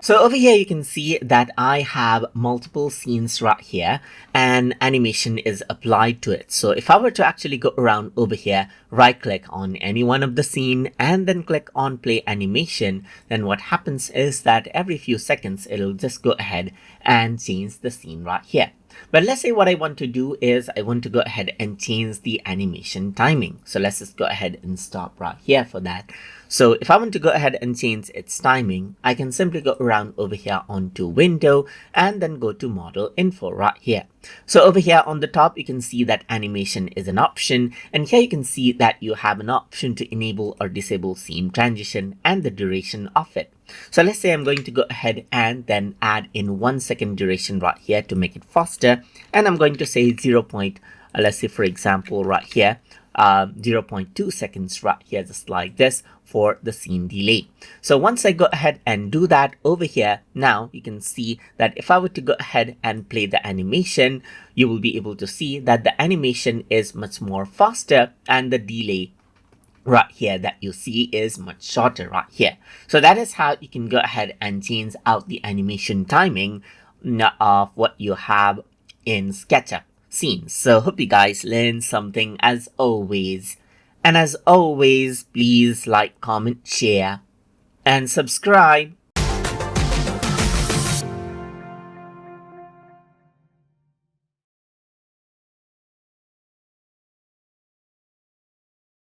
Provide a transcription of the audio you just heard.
So over here, you can see that I have multiple scenes right here and animation is applied to it. So if I were to actually go around over here, right click on any one of the scene and then click on play animation, then what happens is that every few seconds, it'll just go ahead and change the scene right here. But let's say what I want to do is I want to go ahead and change the animation timing. So let's just go ahead and stop right here for that. So if I want to go ahead and change its timing, I can simply go around over here onto window and then go to model info right here. So over here on the top, you can see that animation is an option. And here you can see that you have an option to enable or disable scene transition and the duration of it. So let's say I'm going to go ahead and then add in 1 second duration right here to make it faster. And I'm going to say 0. Let's say for example right here, 0.2 seconds right here, just like this for the scene delay. So once I go ahead and do that over here, now you can see that if I were to go ahead and play the animation, you will be able to see that the animation is much more faster and the delay right here that you see is much shorter right here. So that is how you can go ahead and change out the animation timing of what you have in SketchUp scenes. So hope you guys learned something as always. And as always, please like, comment, share, and subscribe.